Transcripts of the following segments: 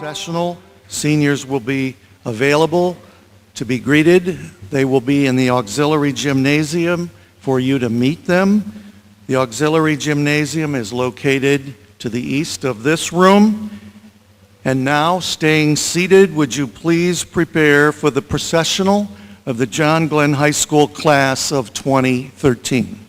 professional. Seniors will be available to be greeted. They will be in the auxiliary gymnasium for you to meet them. The auxiliary gymnasium is located to the east of this room. And now, staying seated, would you please prepare for the processional of the John Glenn High School class of 2013.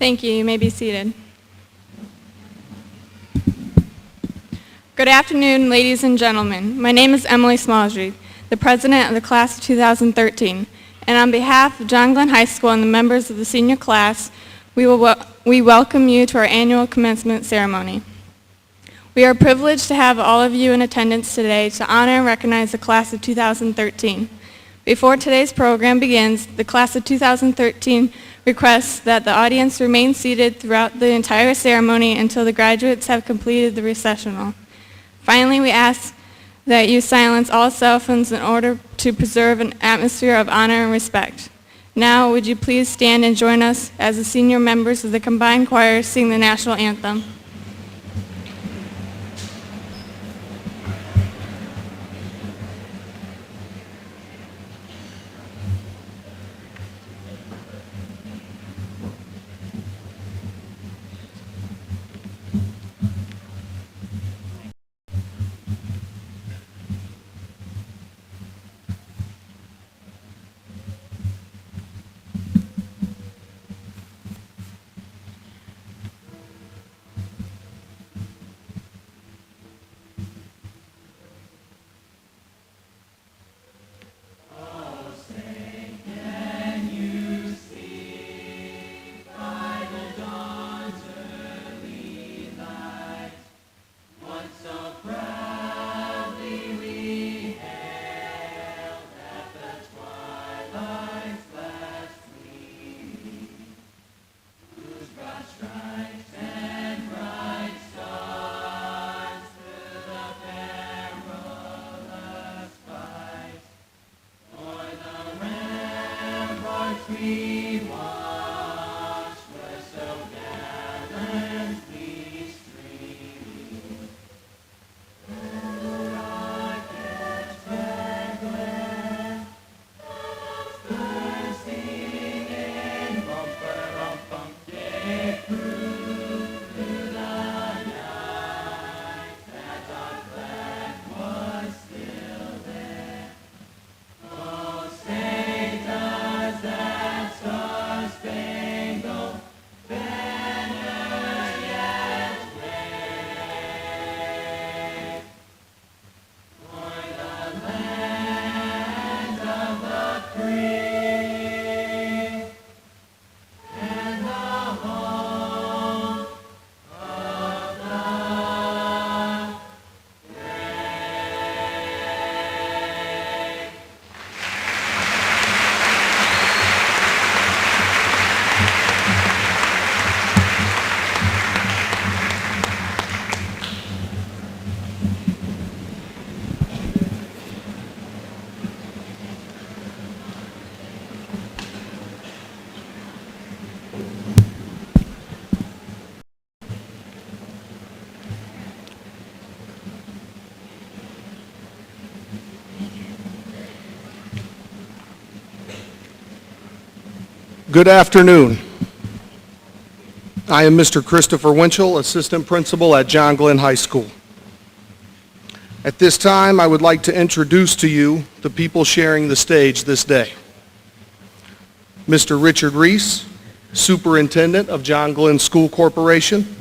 Thank you. You may be seated. Good afternoon, ladies and gentlemen. My name is Emily Smallsby, the president of the class of 2013, and on behalf of John Glenn High School and the members of the senior class, we welcome you to our annual commencement ceremony. We are privileged to have all of you in attendance today to honor and recognize the class of 2013. Before today's program begins, the class of 2013 requests that the audience remain seated throughout the entire ceremony until the graduates have completed the recessional. Finally, we ask that you silence all cell phones in order to preserve an atmosphere of honor and respect. Now, would you please stand and join us as the senior members of the combined choir sing the national anthem. Good afternoon. I am Mr. Christopher Winchell, Assistant Principal at John Glenn High School. At this time, I would like to introduce to you the people sharing the stage this day. Mr. Richard Reese, Superintendent of John Glenn School Corporation.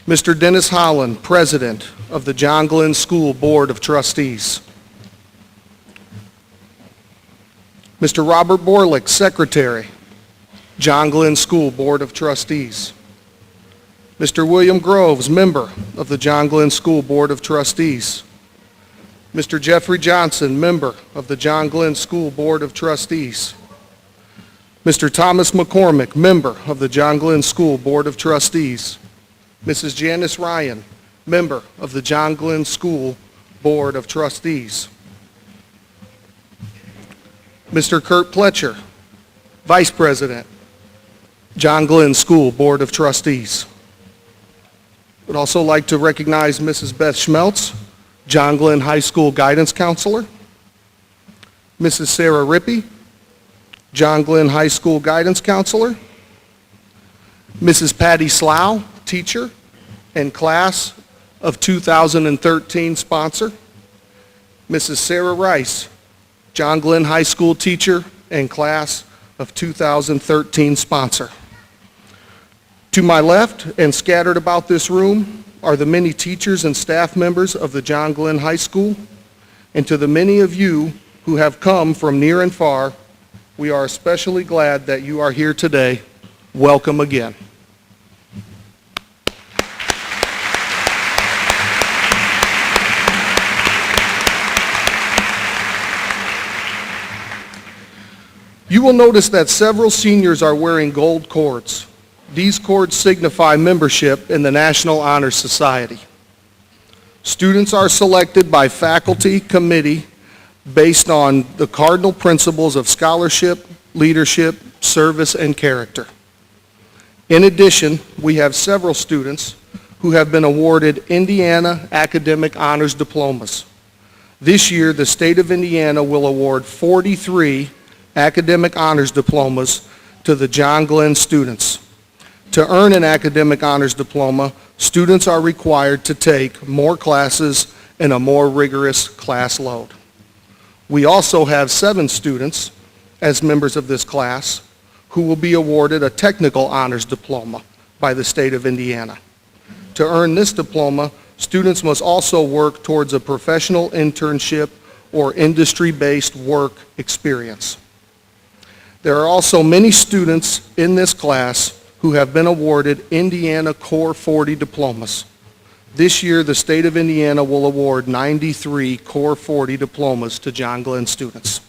Mr. Dennis Holland, President of the John Glenn School Board of Trustees. Mr. Robert Borlick, Secretary, John Glenn School Board of Trustees. Mr. William Groves, Member of the John Glenn School Board of Trustees. Mr. Jeffrey Johnson, Member of the John Glenn School Board of Trustees. Mr. Thomas McCormick, Member of the John Glenn School Board of Trustees. Mrs. Janice Ryan, Member of the John Glenn School Board of Trustees. Mr. Kurt Pletcher, Vice President, John Glenn School Board of Trustees. Would also like to recognize Mrs. Beth Schmeltz, John Glenn High School Guidance Counselor. Mrs. Sarah Rippey, John Glenn High School Guidance Counselor. Mrs. Patty Slough, Teacher and Class of 2013 Sponsor. Mrs. Sarah Rice, John Glenn High School Teacher and Class of 2013 Sponsor. To my left and scattered about this room are the many teachers and staff members of the John Glenn High School. And to the many of you who have come from near and far, we are especially glad that you are here today. Welcome again. You will notice that several seniors are wearing gold cords. These cords signify membership in the National Honor Society. Students are selected by faculty committee based on the cardinal principles of scholarship, leadership, service, and character. In addition, we have several students who have been awarded Indiana Academic Honors Diplomas. This year, the state of Indiana will award 43 Academic Honors Diplomas to the John Glenn students. To earn an Academic Honors Diploma, students are required to take more classes and a more rigorous class load. We also have 7 students as members of this class who will be awarded a Technical Honors Diploma by the state of Indiana. To earn this diploma, students must also work towards a professional internship or industry-based work experience. There are also many students in this class who have been awarded Indiana Core 40 diplomas. This year, the state of Indiana will award 93 Core 40 diplomas to John Glenn students.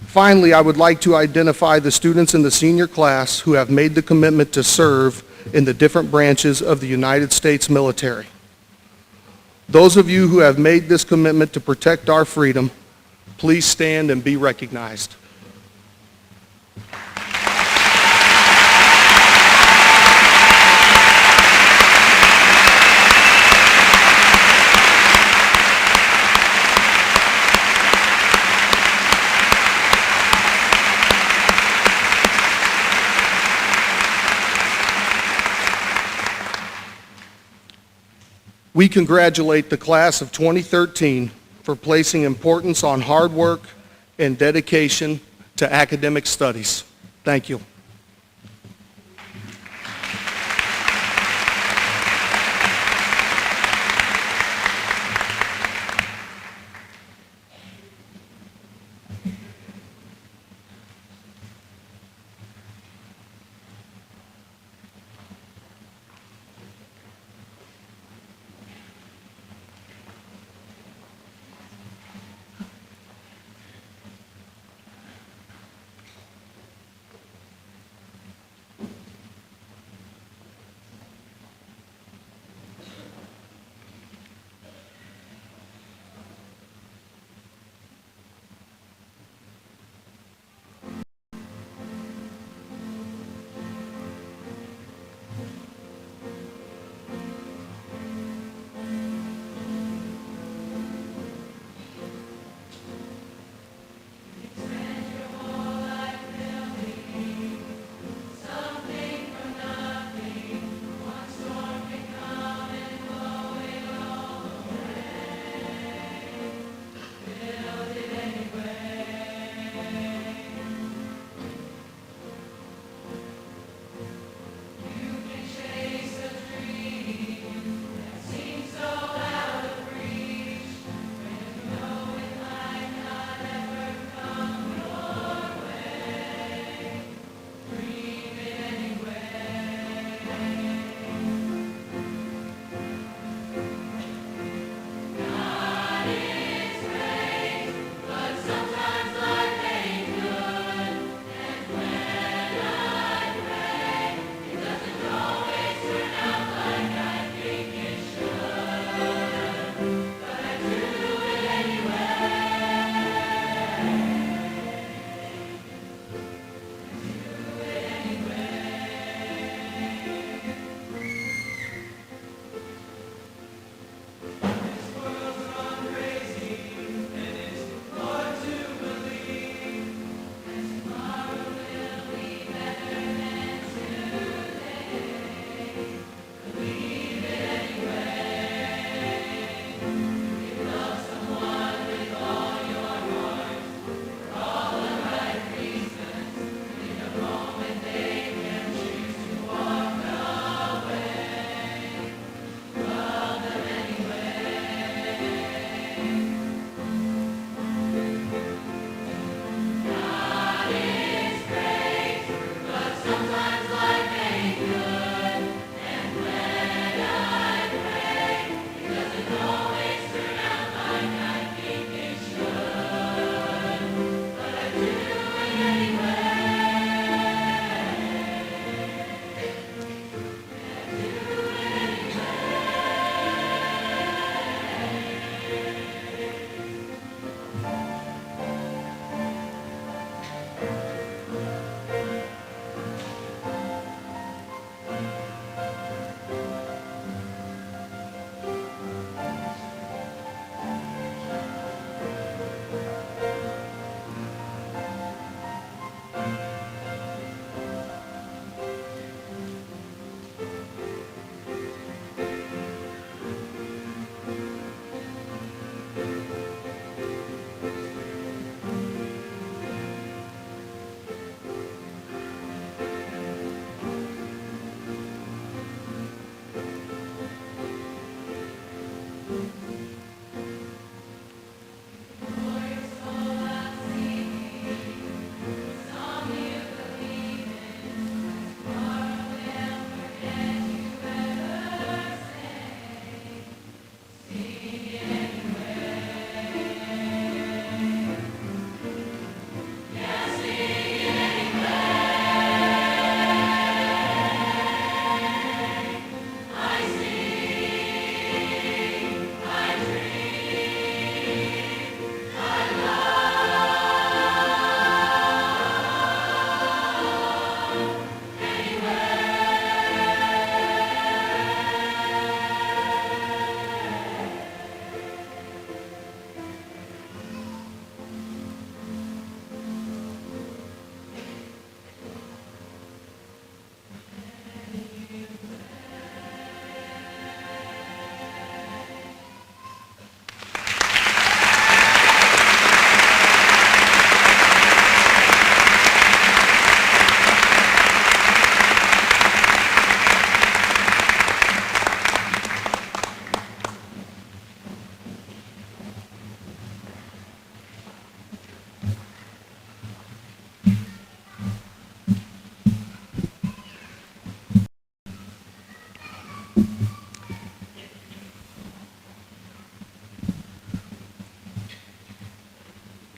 Finally, I would like to identify the students in the senior class who have made the commitment to serve in the different branches of the United States military. Those of you who have made this commitment to protect our freedom, please stand and be recognized. We congratulate the class of 2013 for placing importance on hard work and dedication to academic studies. Thank you.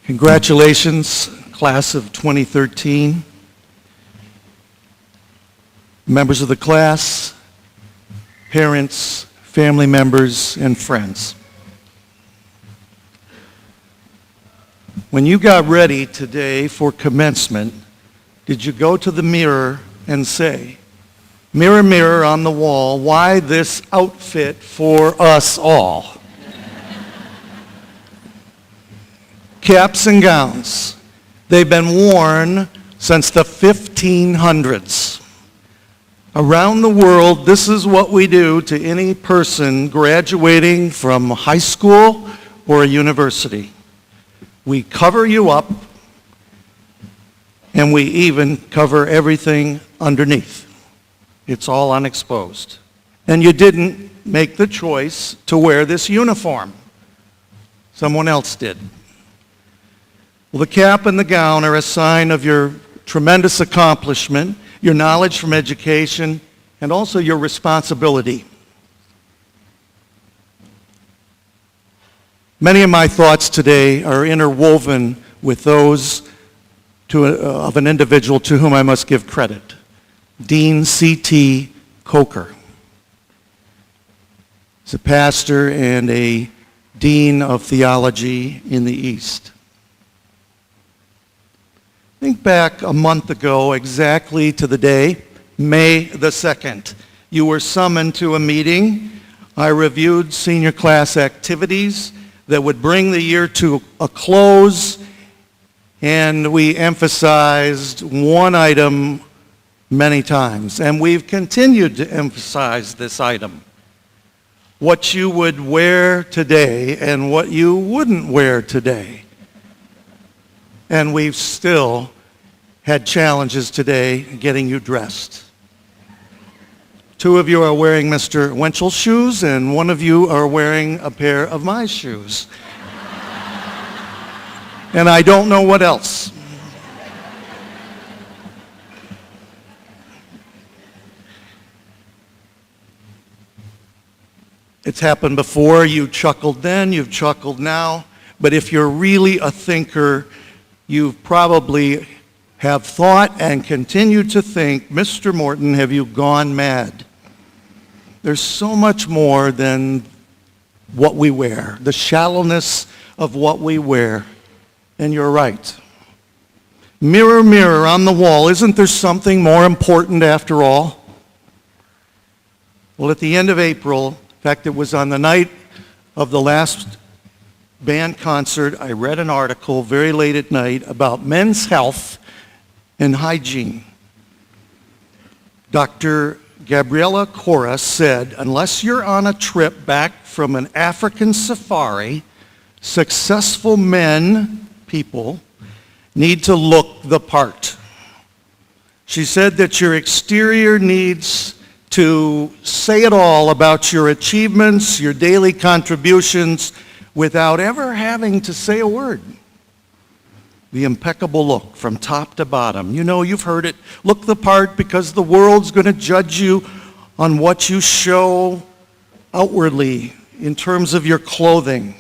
Congratulations, class of 2013. Members of the class, parents, family members, and friends. When you got ready today for commencement, did you go to the mirror and say, "Mirror, mirror on the wall, why this outfit for us all?" Caps and gowns, they've been worn since the 1500s. Around the world, this is what we do to any person graduating from high school or a university. We cover you up, and we even cover everything underneath. It's all unexposed. And you didn't make the choice to wear this uniform. Someone else did. Well, the cap and the gown are a sign of your tremendous accomplishment, your knowledge from education, and also your responsibility. Many of my thoughts today are interwoven with those of an individual to whom I must give credit, Dean C.T. Coker. He's a pastor and a dean of theology in the East. Think back a month ago exactly to the day, May the 2nd. You were summoned to a meeting. I reviewed senior class activities that would bring the year to a close, and we emphasized one item many times, and we've continued to emphasize this item. What you would wear today and what you wouldn't wear today. And we've still had challenges today getting you dressed. Two of you are wearing Mr. Winchell's shoes, and one of you are wearing a pair of my shoes. And I don't know what else. It's happened before. You chuckled then, you've chuckled now. But if you're really a thinker, you probably have thought and continue to think, Mr. Morton, have you gone mad? There's so much more than what we wear, the shallowness of what we wear. And you're right. Mirror, mirror on the wall, isn't there something more important after all? Well, at the end of April, in fact, it was on the night of the last band concert, I read an article very late at night about men's health and hygiene. Dr. Gabriela Cora said, unless you're on a trip back from an African safari, successful people, need to look the part. She said that your exterior needs to say it all about your achievements, your daily contributions, without ever having to say a word. The impeccable look from top to bottom. You know, you've heard it. Look the part because the world's going to judge you on what you show outwardly in terms of your clothing.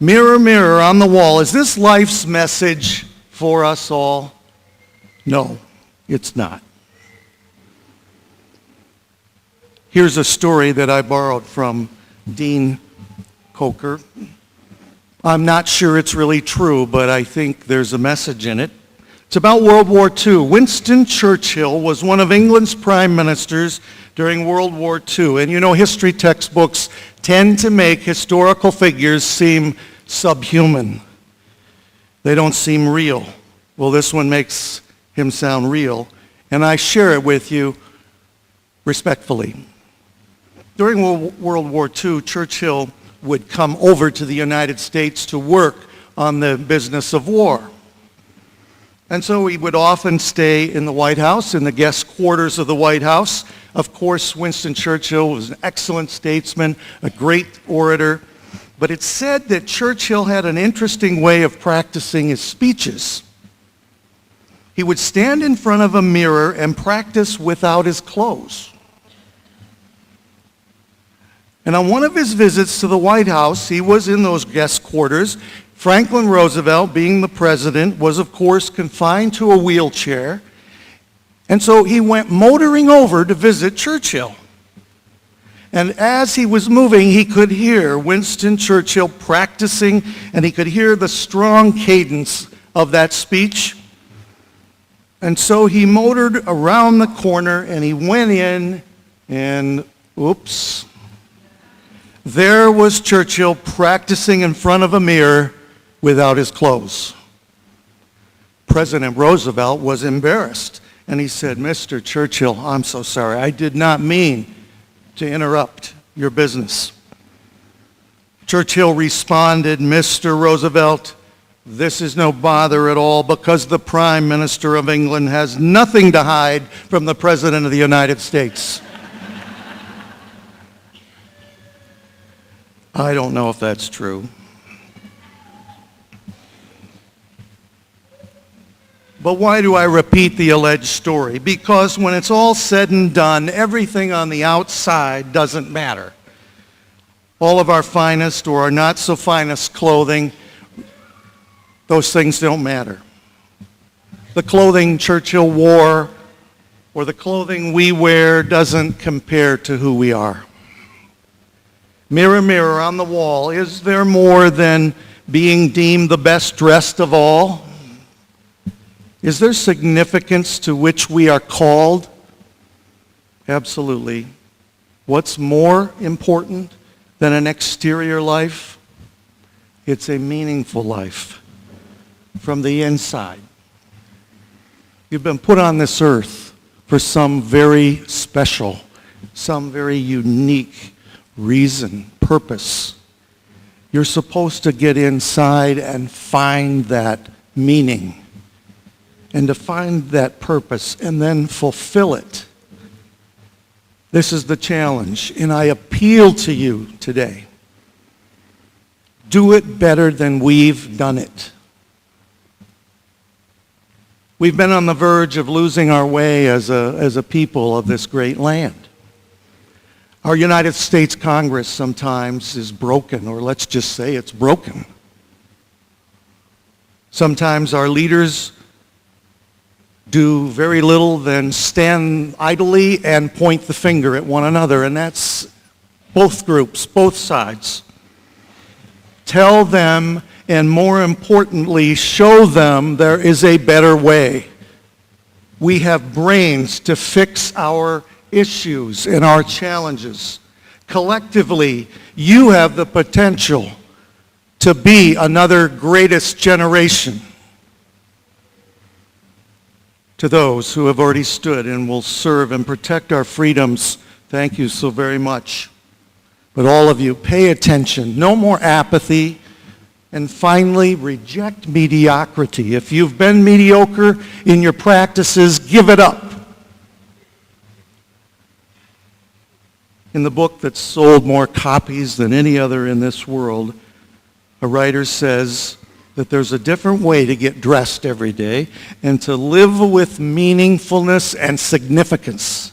Mirror, mirror on the wall. Is this life's message for us all? No, it's not. Here's a story that I borrowed from Dean Coker. I'm not sure it's really true, but I think there's a message in it. It's about World War II. Winston Churchill was one of England's prime ministers during World War II. And you know, history textbooks tend to make historical figures seem subhuman. They don't seem real. Well, this one makes him sound real, and I share it with you respectfully. During World War II, Churchill would come over to the United States to work on the business of war. And so he would often stay in the White House, in the guest quarters of the White House. Of course, Winston Churchill was an excellent statesman, a great orator, but it's said that Churchill had an interesting way of practicing his speeches. He would stand in front of a mirror and practice without his clothes. And on one of his visits to the White House, he was in those guest quarters. Franklin Roosevelt, being the president, was of course confined to a wheelchair. And so he went motoring over to visit Churchill. And as he was moving, he could hear Winston Churchill practicing, and he could hear the strong cadence of that speech. And so he motored around the corner, and he went in, and oops, there was Churchill practicing in front of a mirror without his clothes. President Roosevelt was embarrassed, and he said, "Mr. Churchill, I'm so sorry. I did not mean to interrupt your business." Churchill responded, "Mr. Roosevelt, this is no bother at all because the Prime Minister of England has nothing to hide from the President of the United States." I don't know if that's true. But why do I repeat the alleged story? Because when it's all said and done, everything on the outside doesn't matter. All of our finest or our not so finest clothing, those things don't matter. The clothing Churchill wore or the clothing we wear doesn't compare to who we are. Mirror, mirror on the wall, is there more than being deemed the best dressed of all? Is there significance to which we are called? Absolutely. What's more important than an exterior life? It's a meaningful life from the inside. You've been put on this earth for some very special, some very unique reason, purpose. You're supposed to get inside and find that meaning and to find that purpose and then fulfill it. This is the challenge, and I appeal to you today. Do it better than we've done it. We've been on the verge of losing our way as a people of this great land. Our United States Congress sometimes is broken, or let's just say it's broken. Sometimes our leaders do very little than stand idly and point the finger at one another, and that's both groups, both sides. Tell them, and more importantly, show them there is a better way. We have brains to fix our issues and our challenges. Collectively, you have the potential to be another greatest generation. To those who have already stood and will serve and protect our freedoms, thank you so very much. But all of you, pay attention. No more apathy. And finally, reject mediocrity. If you've been mediocre in your practices, give it up. In the book that sold more copies than any other in this world, a writer says that there's a different way to get dressed every day and to live with meaningfulness and significance.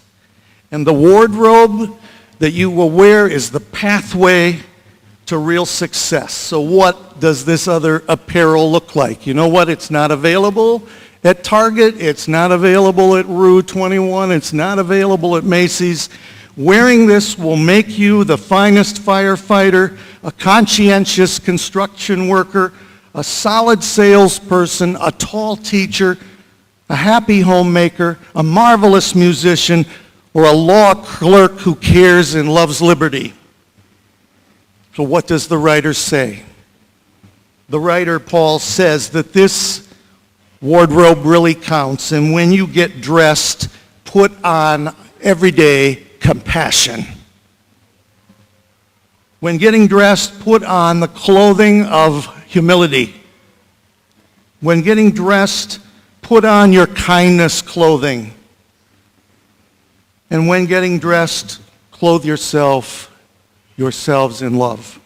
And the wardrobe that you will wear is the pathway to real success. So what does this other apparel look like? You know what? It's not available at Target. It's not available at Rue 21. It's not available at Macy's. Wearing this will make you the finest firefighter, a conscientious construction worker, a solid salesperson, a tall teacher, a happy homemaker, a marvelous musician, or a law clerk who cares and loves liberty. So what does the writer say? The writer, Paul, says that this wardrobe really counts, and when you get dressed, put on every day compassion. When getting dressed, put on the clothing of humility. When getting dressed, put on your kindness clothing. And when getting dressed, clothe yourselves in love.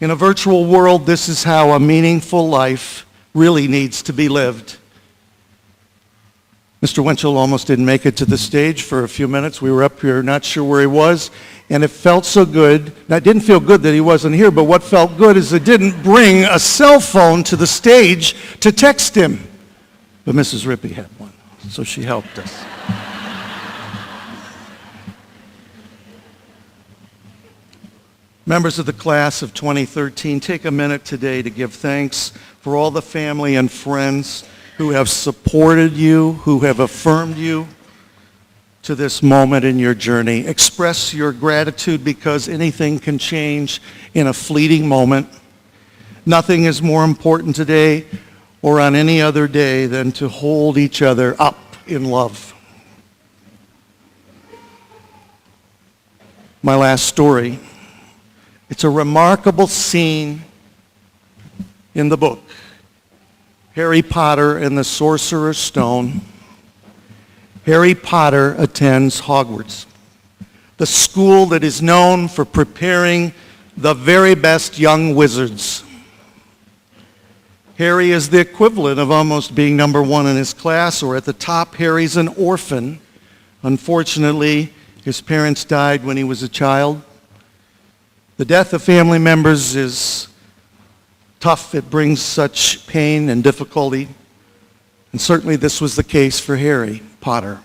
In a virtual world, this is how a meaningful life really needs to be lived. Mr. Winchell almost didn't make it to the stage for a few minutes. We were up here not sure where he was, and it felt so good. Now, it didn't feel good that he wasn't here, but what felt good is it didn't bring a cell phone to the stage to text him. But Mrs. Rippey had one, so she helped us. Members of the class of 2013, take a minute today to give thanks for all the family and friends who have supported you, who have affirmed you to this moment in your journey. Express your gratitude because anything can change in a fleeting moment. Nothing is more important today or on any other day than to hold each other up in love. My last story. It's a remarkable scene in the book, Harry Potter and the Sorcerer's Stone. Harry Potter attends Hogwarts, the school that is known for preparing the very best young wizards. Harry is the equivalent of almost being number one in his class, or at the top, Harry's an orphan. Unfortunately, his parents died when he was a child. The death of family members is tough. It brings such pain and difficulty. And certainly this was the case for Harry Potter.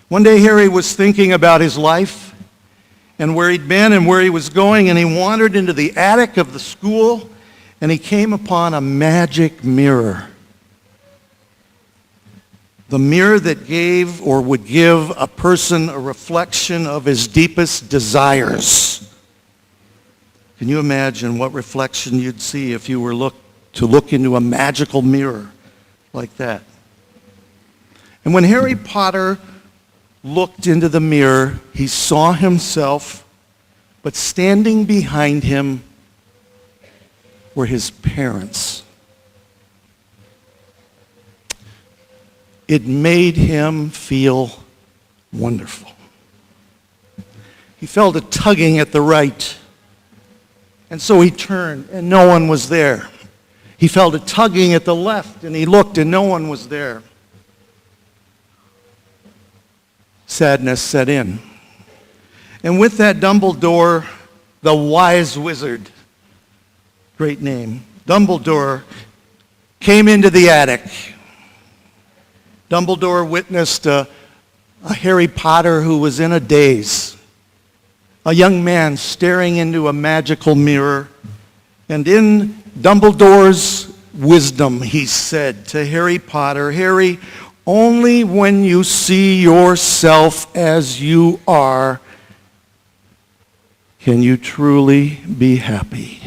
One day Harry was thinking about his life and where he'd been and where he was going, and he wandered into the attic of the school and he came upon a magic mirror. The mirror that gave or would give a person a reflection of his deepest desires. Can you imagine what reflection you'd see if you were to look into a magical mirror like that? And when Harry Potter looked into the mirror, he saw himself, but standing behind him were his parents. It made him feel wonderful. He felt a tugging at the right. And so he turned, and no one was there. He felt a tugging at the left, and he looked, and no one was there. Sadness set in. And with that, Dumbledore, the wise wizard, great name, Dumbledore, came into the attic. Dumbledore witnessed a Harry Potter who was in a daze. A young man staring into a magical mirror. And in Dumbledore's wisdom, he said to Harry Potter, Harry, only when you see yourself as you are can you truly be happy.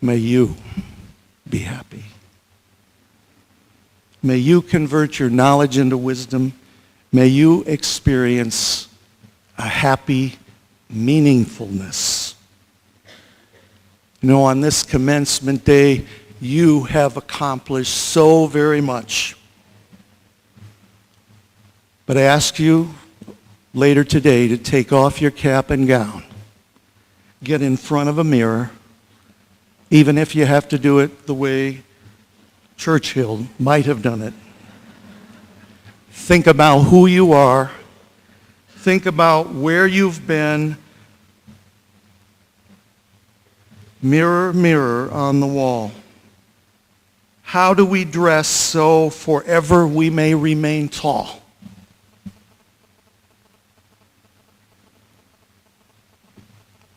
May you be happy. May you convert your knowledge into wisdom. May you experience a happy meaningfulness. You know, on this commencement day, you have accomplished so very much. But I ask you later today to take off your cap and gown. Get in front of a mirror, even if you have to do it the way Churchill might have done it. Think about who you are. Think about where you've been. Mirror, mirror on the wall. How do we dress so forever we may remain tall?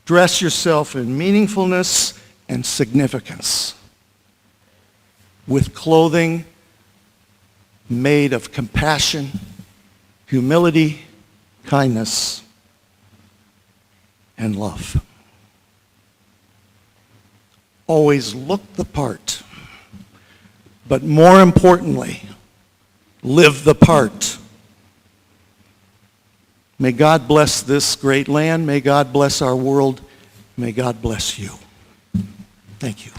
Dress yourself in meaningfulness and significance, with clothing made of compassion, humility, kindness, and love. Always look the part, but more importantly, live the part. May God bless this great land. May God bless our world. May God bless you. Thank you.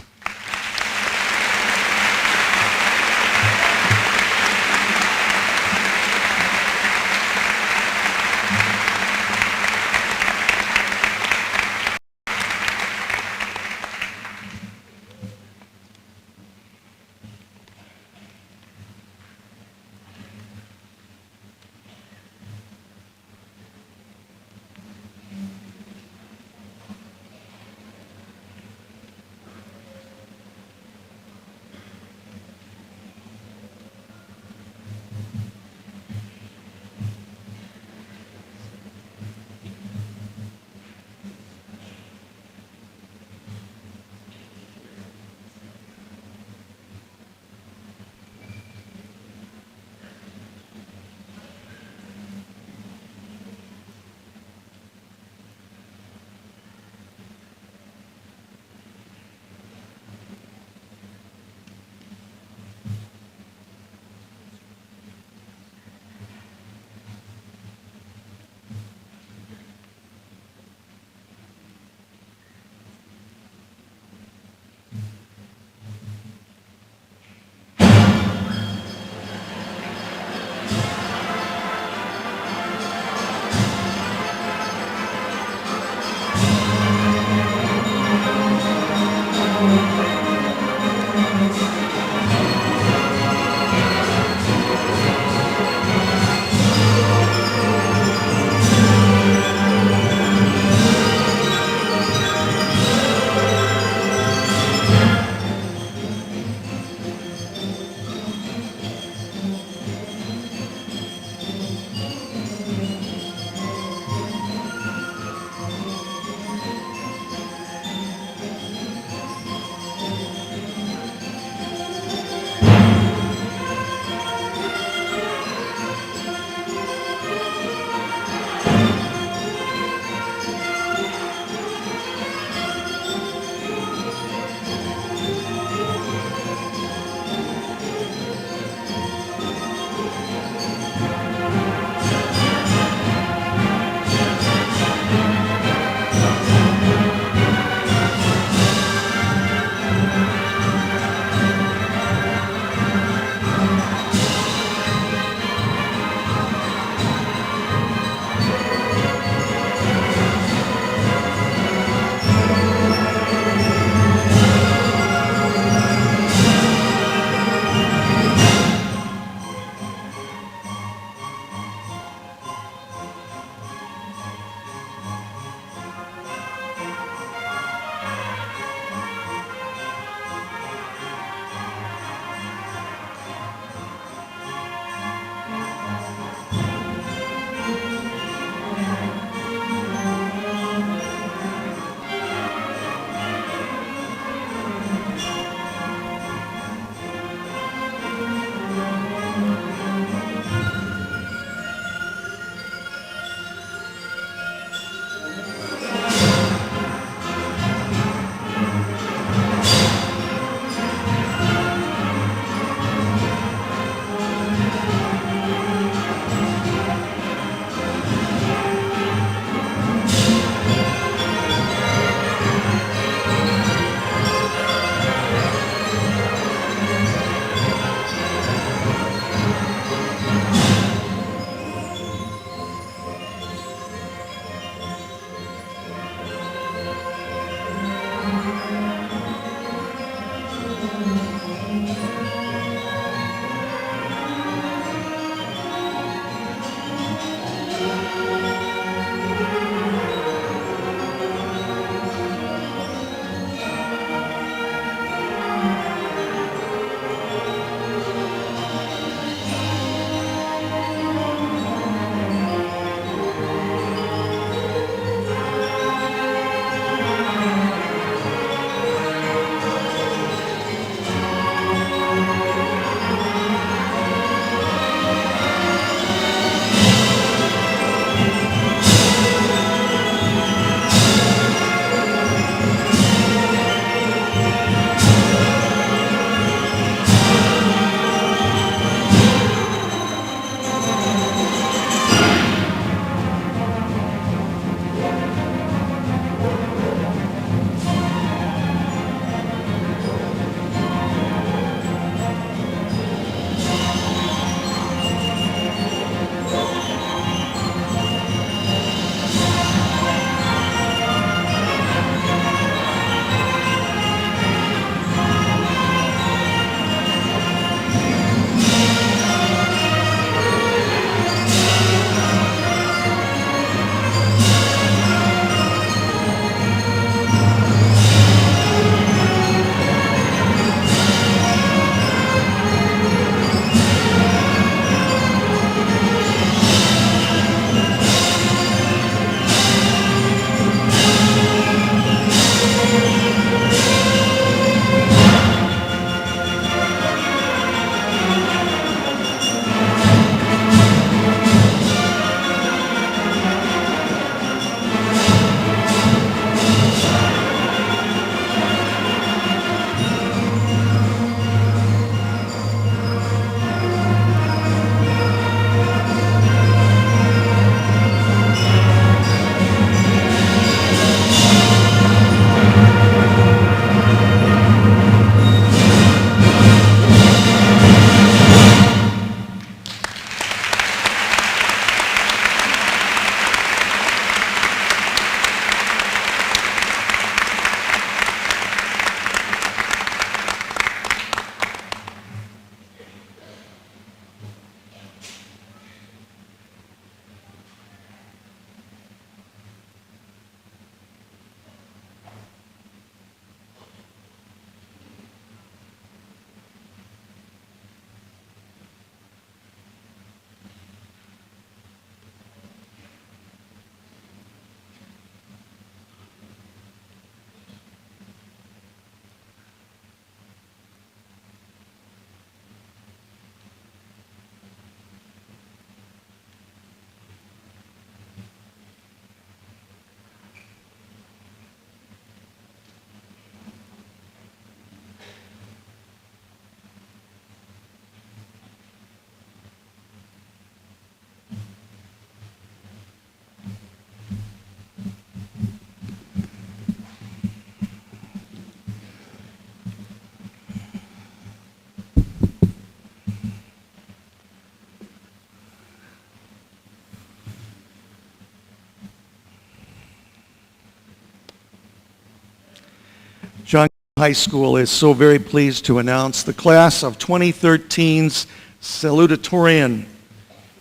High School is so very pleased to announce the class of 2013's salutatorian,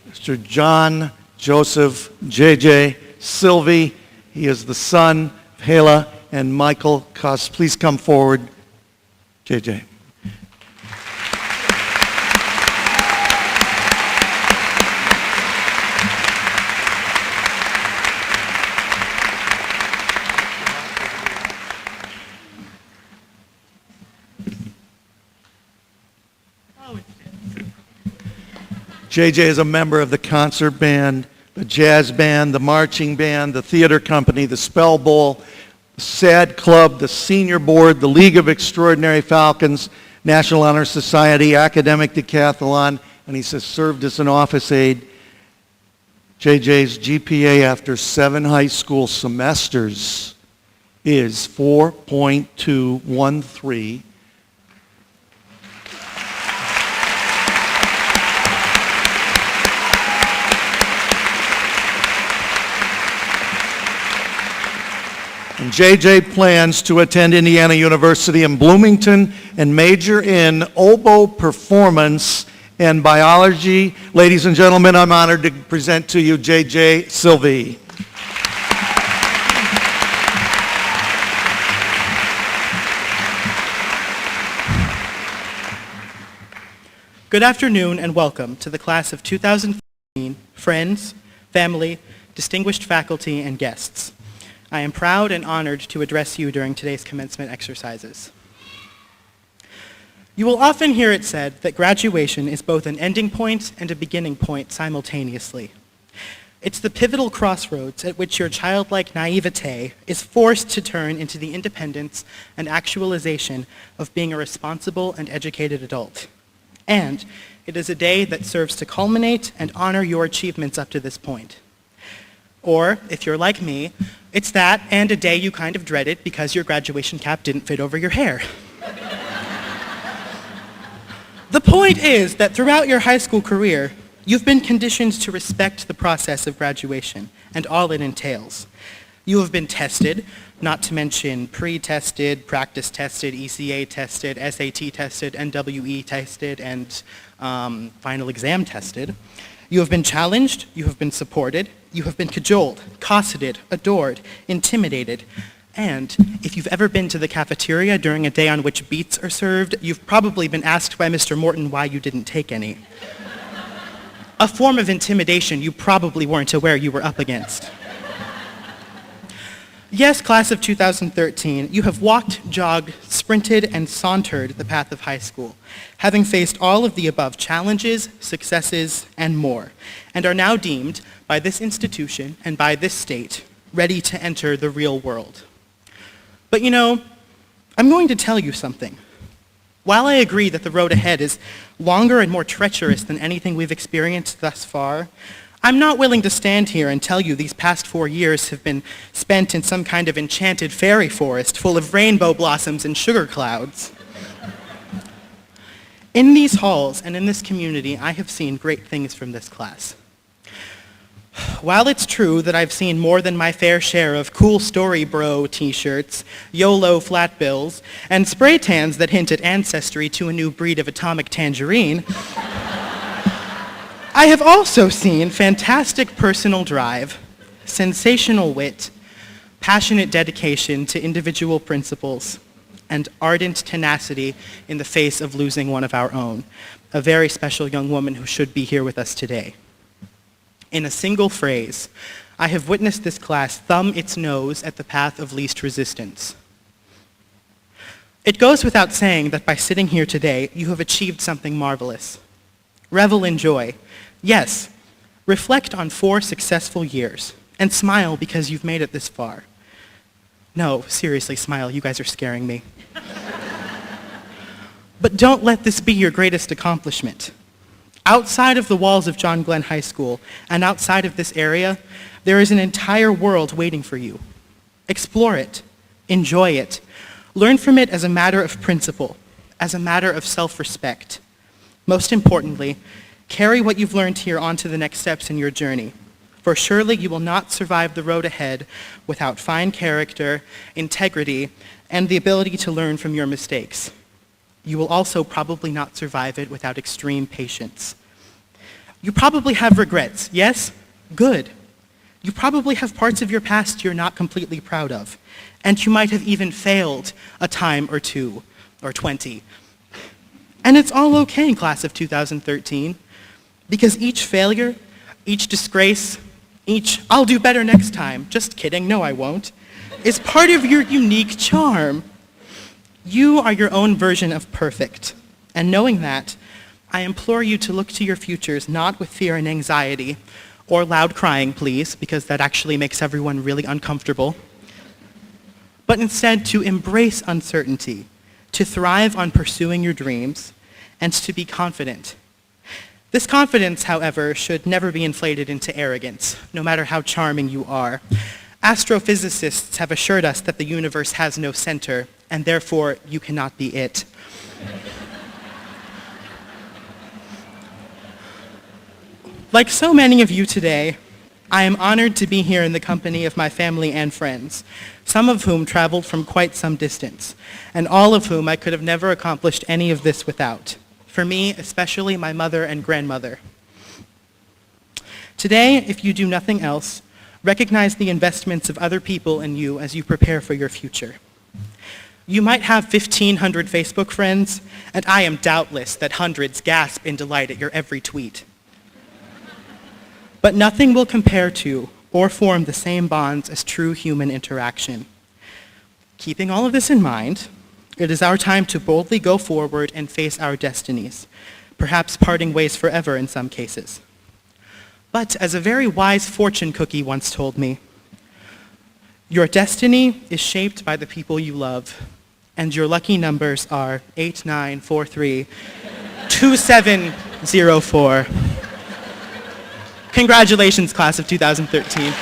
Mr. John Joseph J.J. Sylvie. He is the son of Hala and Michael Cuss. Please come forward, J.J. JJ is a member of the concert band, the jazz band, the marching band, the theater company, the Spell Bowl, the SAD Club, the Senior Board, the League of Extraordinary Falcons, National Honor Society, Academic Decathlon, and he has served as an office aide. JJ's GPA after 7 high school semesters is 4.213. And JJ plans to attend Indiana University in Bloomington and major in oboe performance and biology. Ladies and gentlemen, I'm honored to present to you JJ Sylvie. Good afternoon and welcome to the class of 2015, friends, family, distinguished faculty, and guests. I am proud and honored to address you during today's commencement exercises. You will often hear it said that graduation is both an ending point and a beginning point simultaneously. It's the pivotal crossroads at which your childlike naivete is forced to turn into the independence and actualization of being a responsible and educated adult. And it is a day that serves to culminate and honor your achievements up to this point. Or, if you're like me, it's that and a day you kind of dreaded because your graduation cap didn't fit over your hair. The point is that throughout your high school career, you've been conditioned to respect the process of graduation and all it entails. You have been tested, not to mention pre-tested, practice tested, ECA tested, SAT tested, NWE tested, and final exam tested. You have been challenged, you have been supported, you have been cajoled, cosseted, adored, intimidated, and if you've ever been to the cafeteria during a day on which beets are served, you've probably been asked by Mr. Morton why you didn't take any. A form of intimidation you probably weren't aware you were up against. Yes, class of 2013, you have walked, jogged, sprinted, and sauntered the path of high school, having faced all of the above challenges, successes, and more, and are now deemed, by this institution and by this state, ready to enter the real world. But you know, I'm going to tell you something. While I agree that the road ahead is longer and more treacherous than anything we've experienced thus far, I'm not willing to stand here and tell you these past 4 years have been spent in some kind of enchanted fairy forest full of rainbow blossoms and sugar clouds. In these halls and in this community, I have seen great things from this class. While it's true that I've seen more than my fair share of cool story bro t-shirts, YOLO flat bills, and spray tans that hint at ancestry to a new breed of atomic tangerine, I have also seen fantastic personal drive, sensational wit, passionate dedication to individual principles, and ardent tenacity in the face of losing one of our own, a very special young woman who should be here with us today. In a single phrase, I have witnessed this class thumb its nose at the path of least resistance. It goes without saying that by sitting here today, you have achieved something marvelous. Revel in joy. Yes, reflect on 4 successful years and smile because you've made it this far. No, seriously, smile. You guys are scaring me. But don't let this be your greatest accomplishment. Outside of the walls of John Glenn High School and outside of this area, there is an entire world waiting for you. Explore it. Enjoy it. Learn from it as a matter of principle, as a matter of self-respect. Most importantly, carry what you've learned here onto the next steps in your journey. For surely you will not survive the road ahead without fine character, integrity, and the ability to learn from your mistakes. You will also probably not survive it without extreme patience. You probably have regrets, yes? Good. You probably have parts of your past you're not completely proud of, and you might have even failed a time or two, or 20. And it's all okay, class of 2013, because each failure, each disgrace, each "I'll do better next time," just kidding, no I won't, is part of your unique charm. You are your own version of perfect, and knowing that, I implore you to look to your futures not with fear and anxiety, or loud crying, please, because that actually makes everyone really uncomfortable, but instead to embrace uncertainty, to thrive on pursuing your dreams, and to be confident. This confidence, however, should never be inflated into arrogance, no matter how charming you are. Astrophysicists have assured us that the universe has no center, and therefore you cannot be it. Like so many of you today, I am honored to be here in the company of my family and friends, some of whom traveled from quite some distance, and all of whom I could have never accomplished any of this without. For me, especially my mother and grandmother. Today, if you do nothing else, recognize the investments of other people in you as you prepare for your future. You might have 1,500 Facebook friends, and I am doubtless that hundreds gasp in delight at your every tweet. But nothing will compare to or form the same bonds as true human interaction. Keeping all of this in mind, it is our time to boldly go forward and face our destinies, perhaps parting ways forever in some cases. But as a very wise fortune cookie once told me, your destiny is shaped by the people you love, and your lucky numbers are 8943-2704. Congratulations, class of 2013.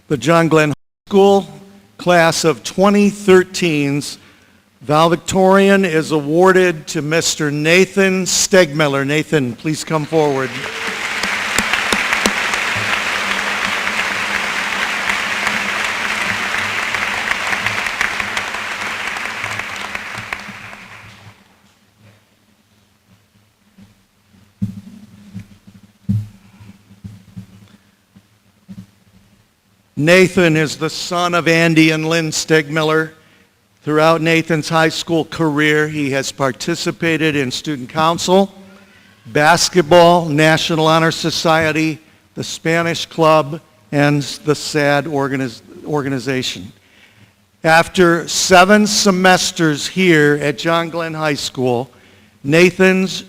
The John Glenn High School class of 2013's valedictorian is awarded to Mr. Nathan Stegmiller. Nathan, please come forward. Nathan is the son of Andy and Lynn Stegmiller. Throughout Nathan's high school career, he has participated in student council, basketball, National Honor Society, the Spanish Club, and the SAD organization. After 7 semesters here at John Glenn High School, Nathan's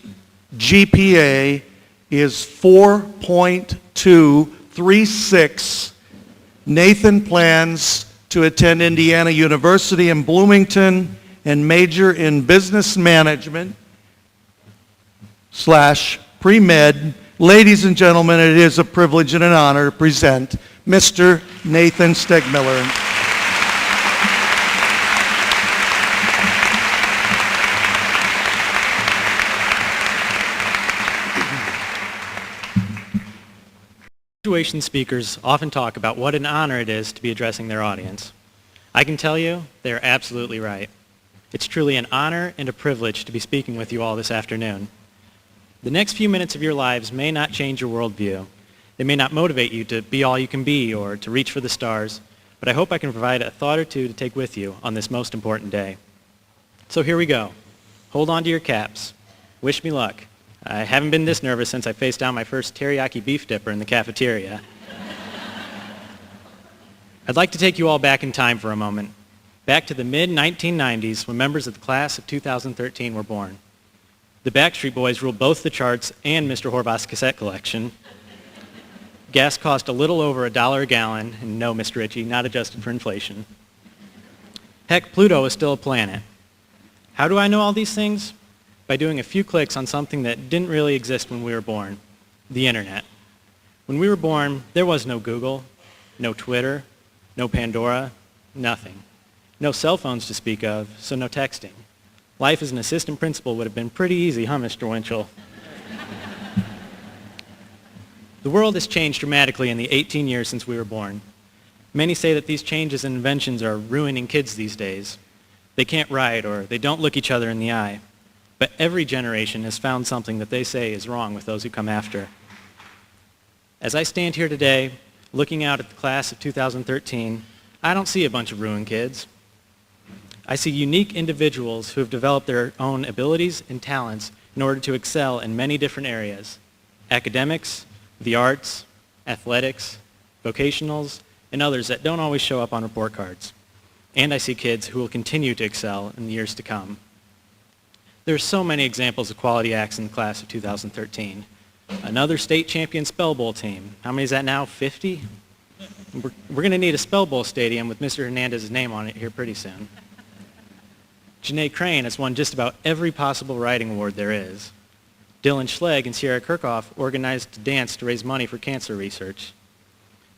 GPA is 4.236. Nathan plans to attend Indiana University in Bloomington and major in business management / pre-med. Ladies and gentlemen, it is a privilege and an honor to present Mr. Nathan Stegmiller. Graduation speakers often talk about what an honor it is to be addressing their audience. I can tell you, they're absolutely right. It's truly an honor and a privilege to be speaking with you all this afternoon. The next few minutes of your lives may not change your worldview. They may not motivate you to be all you can be or to reach for the stars, but I hope I can provide a thought or two to take with you on this most important day. So here we go. Hold on to your caps. Wish me luck. I haven't been this nervous since I faced down my first teriyaki beef dipper in the cafeteria. I'd like to take you all back in time for a moment, back to the mid-1990s when members of the class of 2013 were born. The Backstreet Boys ruled both the charts and Mr. Horvath's cassette collection. Gas cost a little over $1 a gallon, and no, Mr. Ritchie, not adjusted for inflation. Heck, Pluto is still a planet. How do I know all these things? By doing a few clicks on something that didn't really exist when we were born, the internet. When we were born, there was no Google, no Twitter, no Pandora, nothing. No cell phones to speak of, so no texting. Life as an assistant principal would have been pretty easy, huh, Mr. Winchell? The world has changed dramatically in the 18 years since we were born. Many say that these changes and inventions are ruining kids these days. They can't write or they don't look each other in the eye. But every generation has found something that they say is wrong with those who come after. As I stand here today, looking out at the class of 2013, I don't see a bunch of ruined kids. I see unique individuals who have developed their own abilities and talents in order to excel in many different areas: academics, the arts, athletics, vocationals, and others that don't always show up on report cards. And I see kids who will continue to excel in the years to come. There are so many examples of quality acts in the class of 2013. Another state champion Spell Bowl team. How many is that now? 50? We're going to need a Spell Bowl stadium with Mr. Hernandez's name on it here pretty soon. Janae Crane has won just about every possible writing award there is. Dylan Schlegg and Sierra Kirchhoff organized a dance to raise money for cancer research.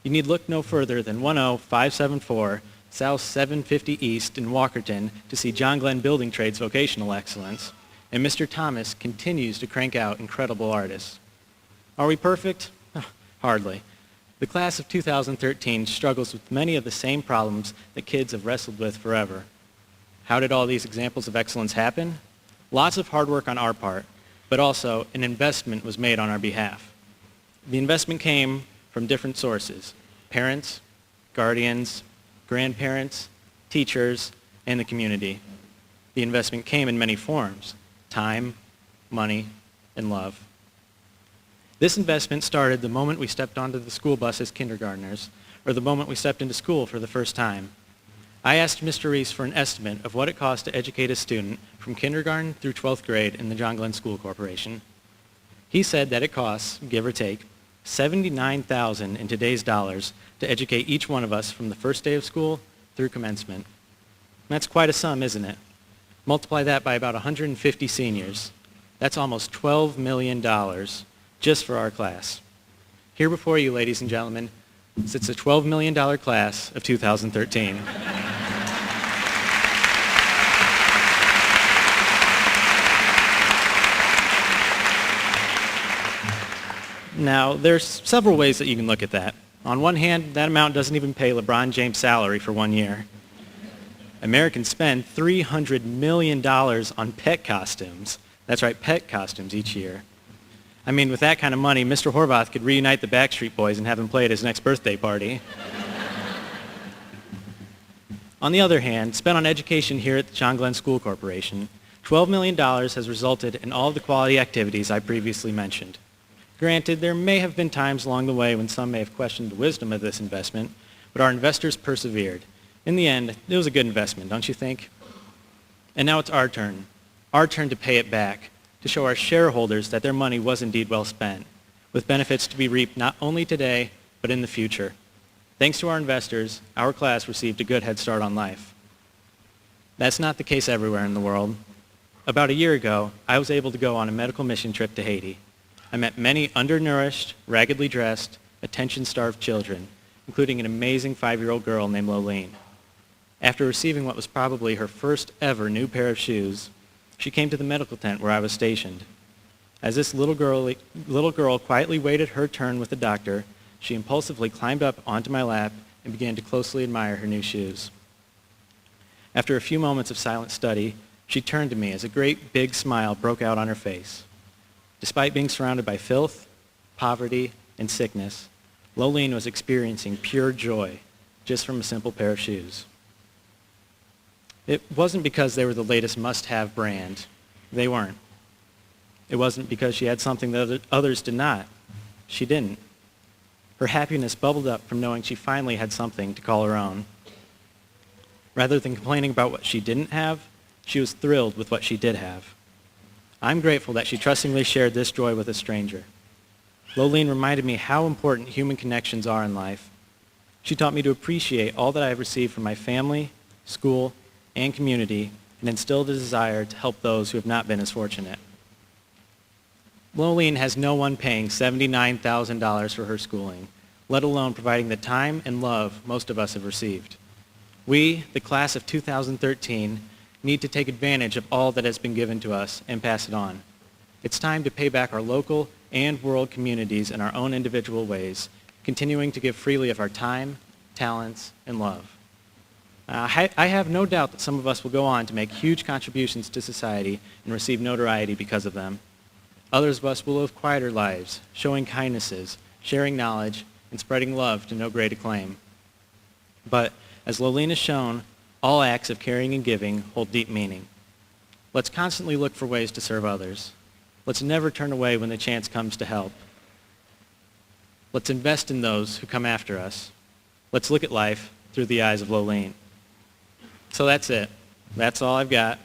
You need look no further than 10574 South 750 East in Walkerton to see John Glenn Building Trades vocational excellence. And Mr. Thomas continues to crank out incredible artists. Are we perfect? Hardly. The class of 2013 struggles with many of the same problems that kids have wrestled with forever. How did all these examples of excellence happen? Lots of hard work on our part, but also an investment was made on our behalf. The investment came from different sources: parents, guardians, grandparents, teachers, and the community. The investment came in many forms: time, money, and love. This investment started the moment we stepped onto the school bus as kindergartners, or the moment we stepped into school for the first time. I asked Mr. Reese for an estimate of what it costs to educate a student from kindergarten through 12th grade in the John Glenn School Corporation. He said that it costs, give or take, $79,000 in today's dollars to educate each one of us from the first day of school through commencement. That's quite a sum, isn't it? Multiply that by about 150 seniors. That's almost $12 million just for our class. Here before you, ladies and gentlemen, sits a $12 million class of 2013. Now, there's several ways that you can look at that. On one hand, that amount doesn't even pay LeBron James' salary for 1 year. Americans spend $300 million on pet costumes. That's right, pet costumes each year. I mean, with that kind of money, Mr. Horvath could reunite the Backstreet Boys and have them play at his next birthday party. On the other hand, spent on education here at the John Glenn School Corporation, $12 million has resulted in all of the quality activities I previously mentioned. Granted, there may have been times along the way when some may have questioned the wisdom of this investment, but our investors persevered. In the end, it was a good investment, don't you think? And now it's our turn to pay it back, to show our shareholders that their money was indeed well spent, with benefits to be reaped not only today, but in the future. Thanks to our investors, our class received a good head start on life. That's not the case everywhere in the world. About a year ago, I was able to go on a medical mission trip to Haiti. I met many undernourished, raggedly dressed, attention-starved children, including an amazing 5-year-old girl named Lolene. After receiving what was probably her first ever new pair of shoes, she came to the medical tent where I was stationed. As this little girl quietly waited her turn with the doctor, she impulsively climbed up onto my lap and began to closely admire her new shoes. After a few moments of silent study, she turned to me as a great big smile broke out on her face. Despite being surrounded by filth, poverty, and sickness, Lolene was experiencing pure joy just from a simple pair of shoes. It wasn't because they were the latest must-have brand. They weren't. It wasn't because she had something that others did not. She didn't. Her happiness bubbled up from knowing she finally had something to call her own. Rather than complaining about what she didn't have, she was thrilled with what she did have. I'm grateful that she trustingly shared this joy with a stranger. Lolene reminded me how important human connections are in life. She taught me to appreciate all that I have received from my family, school, and community, and instilled a desire to help those who have not been as fortunate. Lolene has no one paying $79,000 for her schooling, let alone providing the time and love most of us have received. We, the class of 2013, need to take advantage of all that has been given to us and pass it on. It's time to pay back our local and world communities in our own individual ways, continuing to give freely of our time, talents, and love. I have no doubt that some of us will go on to make huge contributions to society and receive notoriety because of them. Others of us will live quieter lives, showing kindnesses, sharing knowledge, and spreading love to no great acclaim. But, as Lolene has shown, all acts of caring and giving hold deep meaning. Let's constantly look for ways to serve others. Let's never turn away when the chance comes to help. Let's invest in those who come after us. Let's look at life through the eyes of Lolene. So that's it. That's all I've got.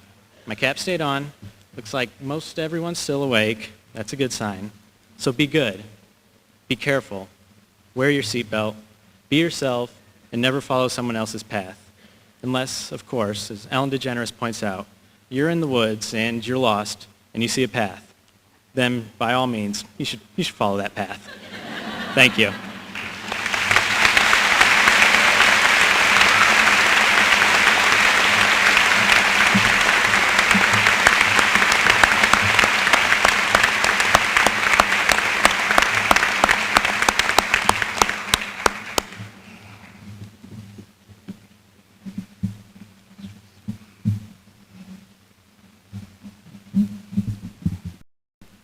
My cap stayed on. Looks like most everyone's still awake. That's a good sign. So be good. Be careful. Wear your seatbelt. Be yourself, and never follow someone else's path. Unless, of course, as Ellen DeGeneres points out, you're in the woods and you're lost and you see a path. Then, by all means, you should follow that path. Thank you.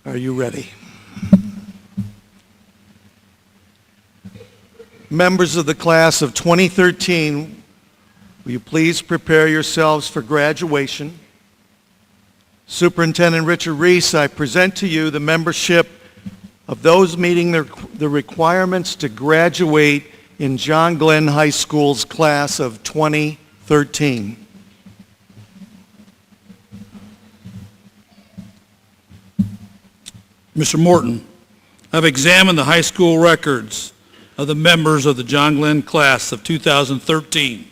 Are you ready? Members of the class of 2013, will you please prepare yourselves for graduation? Superintendent Richard Reese, I present to you the membership of those meeting the requirements to graduate in John Glenn High School's class of 2013. Mr. Morton, I've examined the high school records of the members of the John Glenn class of 2013,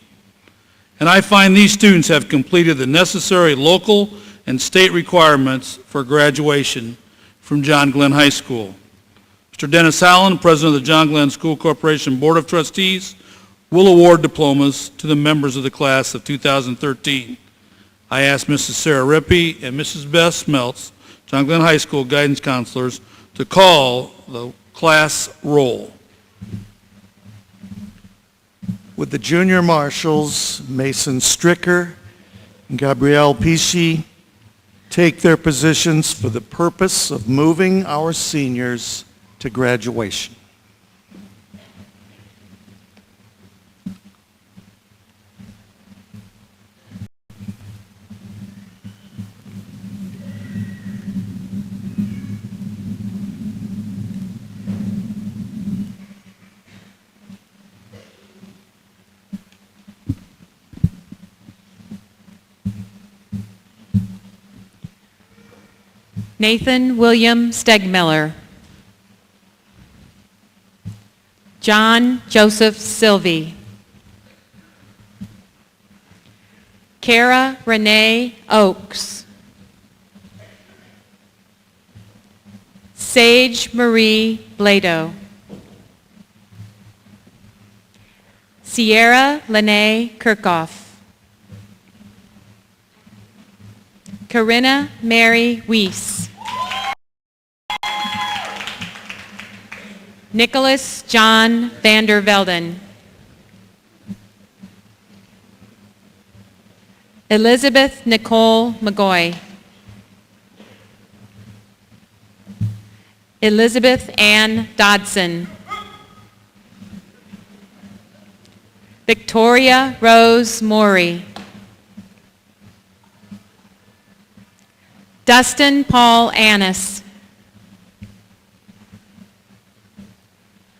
and I find these students have completed the necessary local and state requirements for graduation from John Glenn High School. Mr. Dennis Allen, President of the John Glenn School Corporation Board of Trustees, will award diplomas to the members of the class of 2013. I ask Mrs. Sarah Rippey and Mrs. Beth Smeltz, John Glenn High School guidance counselors, to call the class roll. Would the junior marshals, Mason Stricker and Gabrielle Pichi, take their positions for the purpose of moving our seniors to graduation? Nathan William Stegmiller. John Joseph Sylvie. Kara Renee Oakes. Sage Marie Blado. Sierra Lene Kirchhoff. Corinna Mary Weiss. Nicholas John Vander Velden. Elizabeth Nicole McGoy. Elizabeth Ann Dodson. Victoria Rose Morey. Dustin Paul Annis.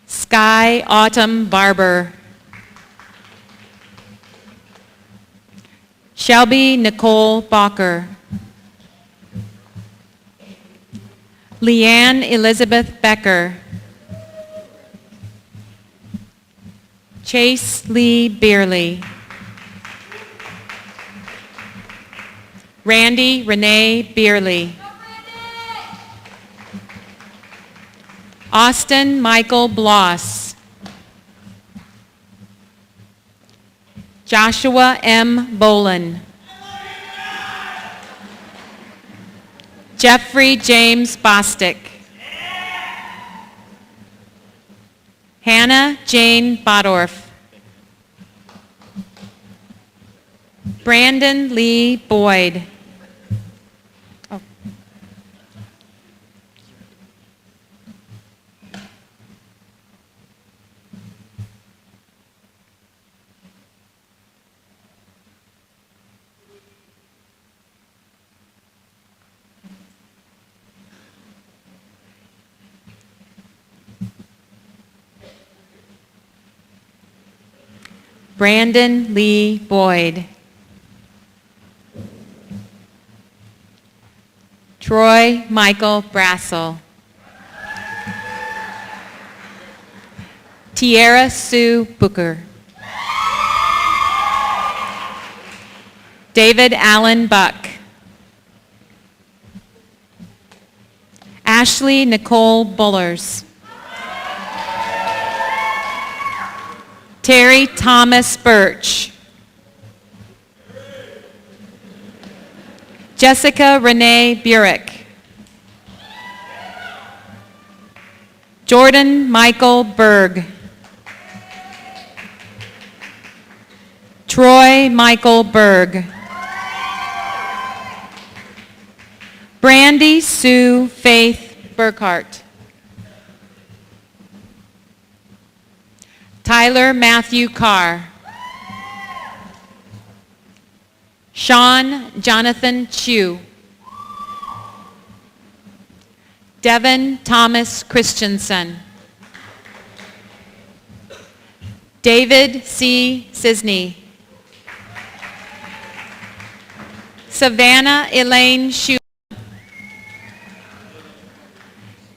Sky Autumn Barber. Shelby Nicole Bacher. Leanne Elizabeth Becker. Chase Lee Beerley. Randy Renee Beerley. Austin Michael Bloss. Joshua M. Bolin. Jeffrey James Bostic. Hannah Jane Bodorf. Brandon Lee Boyd. Brandon Lee Boyd. Troy Michael Brassel. Tierra Sue Booker. David Allen Buck. Ashley Nicole Bullers. Terry Thomas Birch. Jessica Renee Burek. Jordan Michael Berg. Troy Michael Berg. Brandy Sue Faith Burkhart. Tyler Matthew Carr. Sean Jonathan Chu. Devin Thomas Christensen. David C. Cisney. Savannah Elaine Schumann.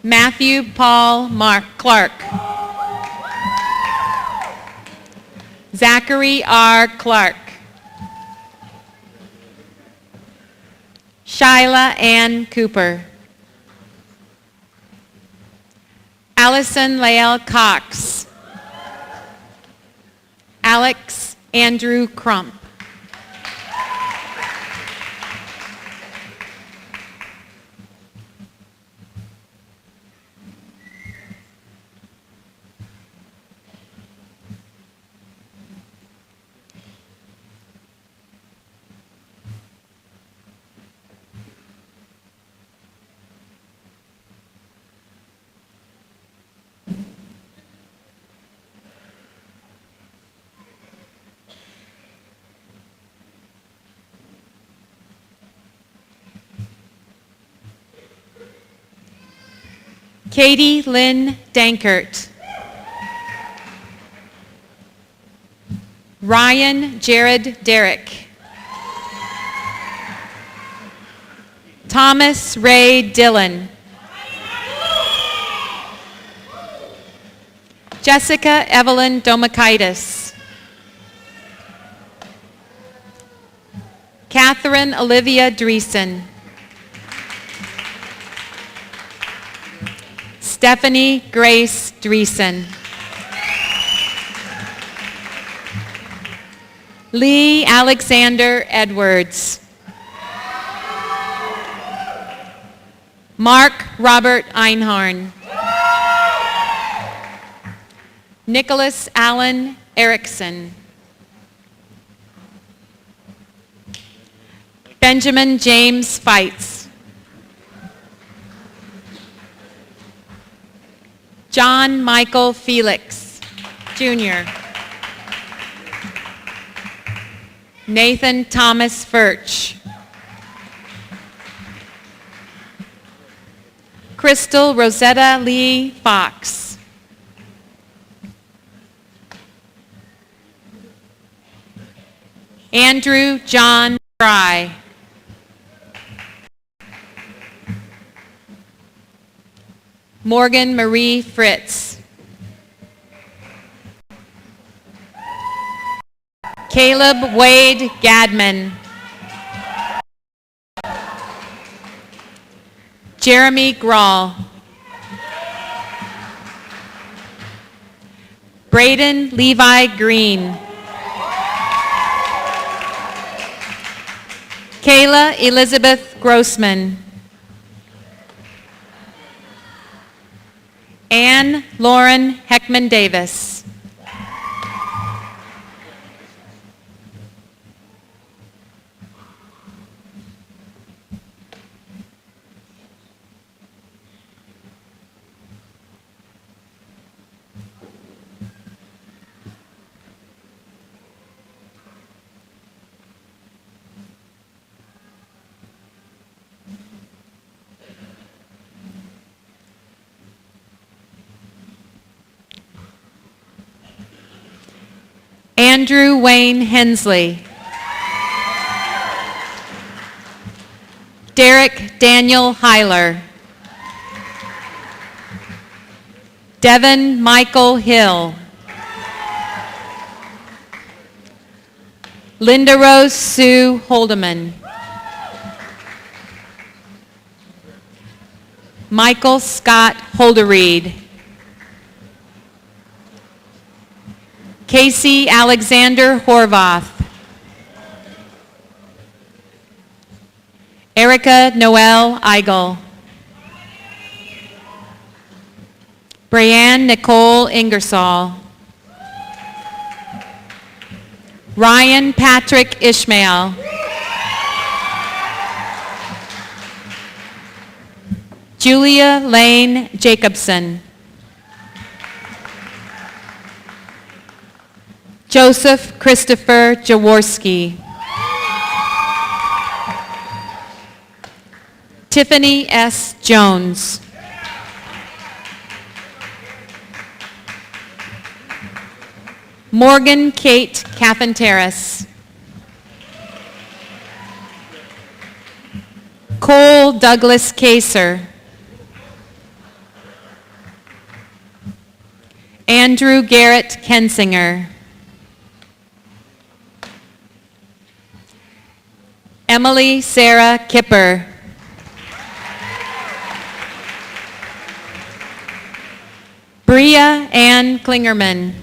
Matthew Paul Clark. Zachary R. Clark. Shyla Ann Cooper. Allison Lael Cox. Alex Andrew Crump. Katie Lynn Dankert. Ryan Jared Derrick. Thomas Ray Dillon. Jessica Evelyn Domakaitis. Catherine Olivia Dreesen. Stephanie Grace Dreesen. Lee Alexander Edwards. Mark Robert Einhorn. Nicholas Allen Erickson. Benjamin James Feitz. John Michael Felix, Jr. Nathan Thomas Furch. Crystal Rosetta Lee Fox. Andrew John Fry. Morgan Marie Fritz. Caleb Wade Gadman. Jeremy Grawl. Braden Levi Green. Kayla Elizabeth Grossman. Anne Lauren Heckman Davis. Andrew Wayne Hensley. Derek Daniel Heiler. Devin Michael Hill. Linda Rose Sue Holdeman. Michael Scott Holderreed. Casey Alexander Horvath. Erica Noel Eigel. Brianne Nicole Ingersoll. Ryan Patrick Ishmael. Julia Lane Jacobson. Joseph Christopher Jaworski. Tiffany S. Jones. Morgan Kate Cathanteris. Cole Douglas Kaser. Andrew Garrett Kensinger. Emily Sarah Kipper. Bria Ann Klingerman.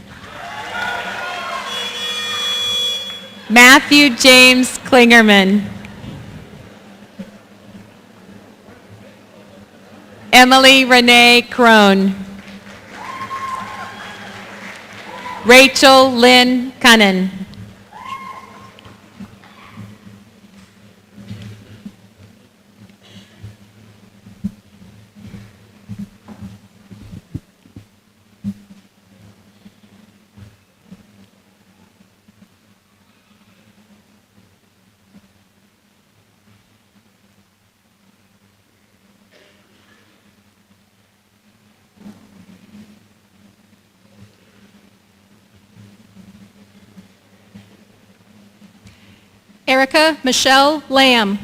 Matthew James Klingerman. Emily Renee Crone. Rachel Lynn Cunnan. Erica Michelle Lamb.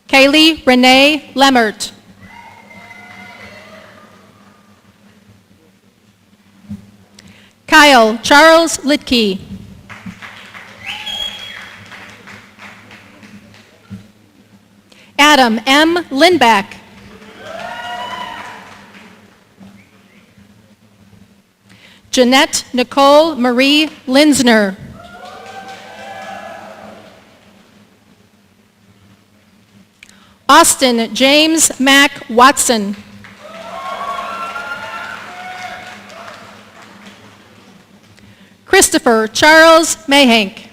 Kaylee Renee Lemmert. Kyle Charles Litke. Adam M. Lindback. Jeanette Nicole Marie Linsner. Austin James Mack Watson. Christopher Charles Mahank.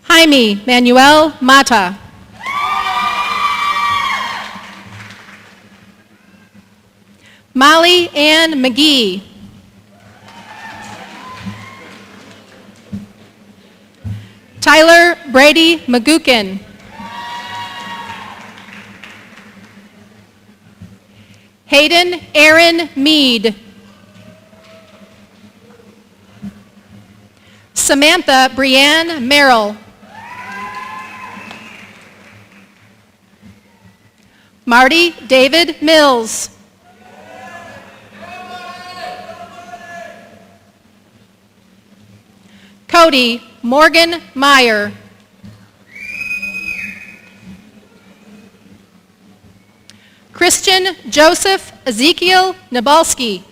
Jaime Manuel Mata. Molly Ann McGee. Tyler Brady Magukin. Hayden Aaron Mead. Samantha Brianne Merrill. Marty David Mills. Cody Morgan Meyer. Christian Joseph Ezekiel Nabalski.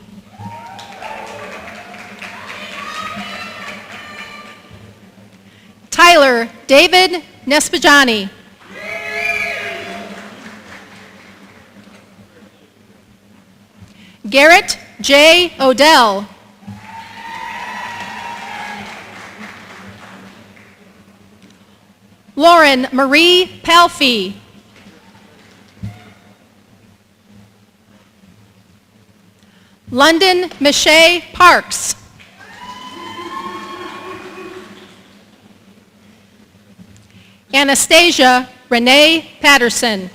Tyler David Nespajani. Garrett J. Odell. Lauren Marie Palfy. London Michelle Parks. Anastasia Renee Patterson.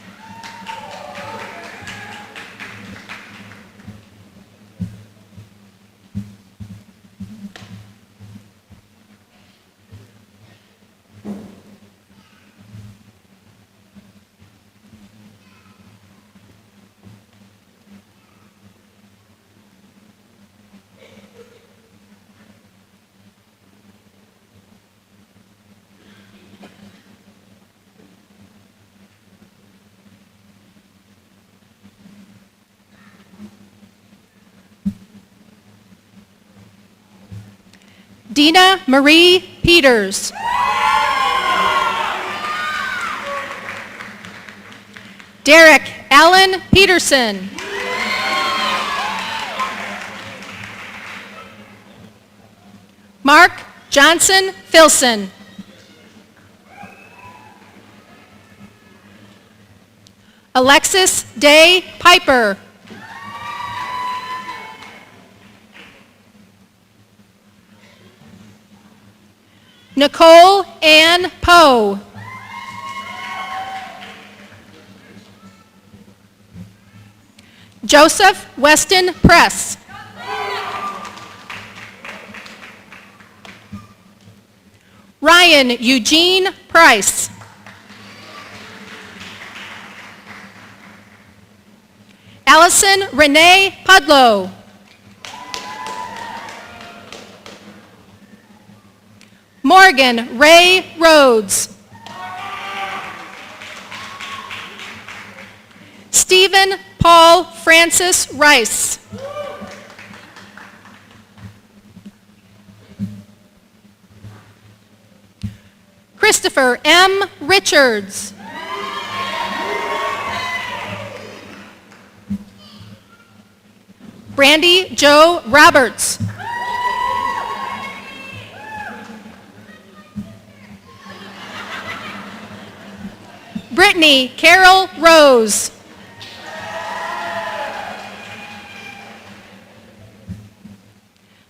Dina Marie Peters. Derek Allen Peterson. Mark Johnson Filson. Alexis Day Piper. Nicole Ann Poe. Joseph Weston Press. Ryan Eugene Price. Allison Renee Pudlow. Morgan Ray Rhodes. Stephen Paul Francis Rice. Christopher M. Richards. Brandy Joe Roberts. Brittany Carol Rose.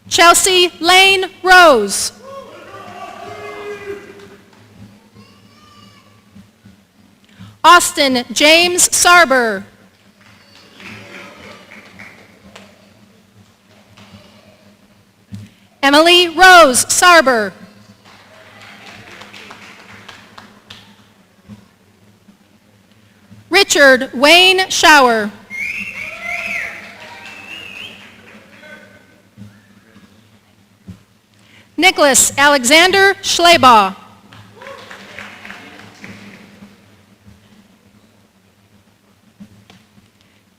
Chelsea Lane Rose. Austin James Sarber. Emily Rose Sarber. Richard Wayne Shower. Nicholas Alexander Schleybaugh.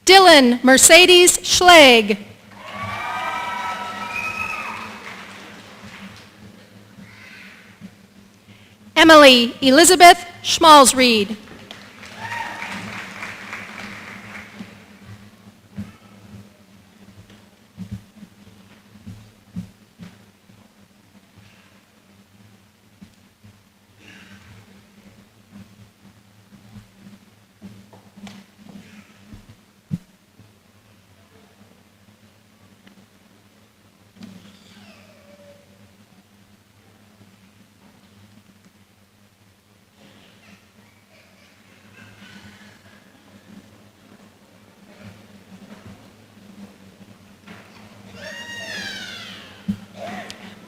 Dylan Mercedes Schleg. Emily Elizabeth Schmalzried.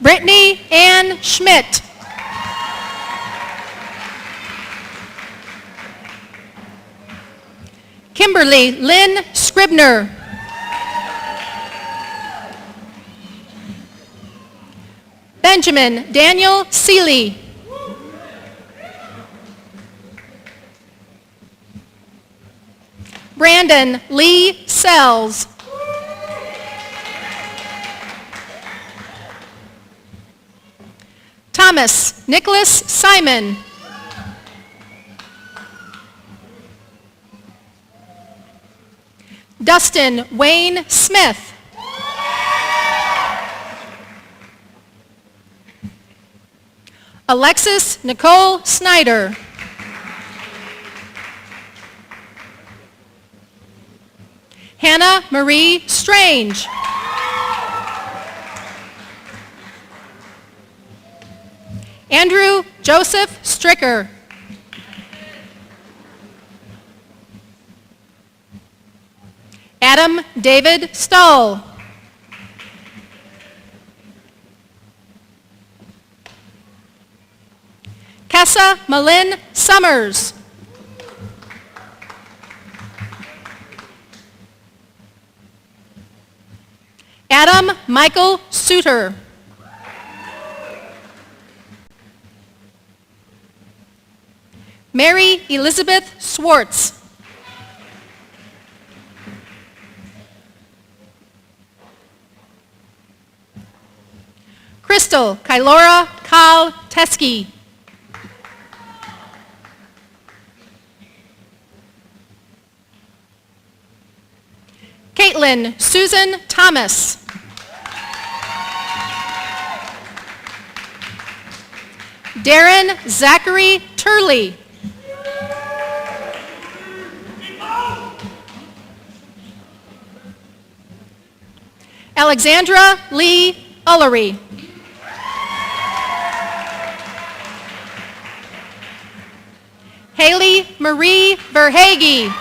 Brittany Ann Schmidt. Kimberly Lynn Scribner. Benjamin Daniel Seeley. Brandon Lee Sells. Thomas Nicholas Simon. Dustin Wayne Smith. Alexis Nicole Snyder. Hannah Marie Strange. Andrew Joseph Stricker. Adam David Stull. Kessa Malin Summers. Adam Michael Suter. Mary Elizabeth Swartz. Crystal Kylora Kal Teske. Caitlin Susan Thomas. Darren Zachary Turley. Alexandra Lee Ullery. Haley Marie Verhage.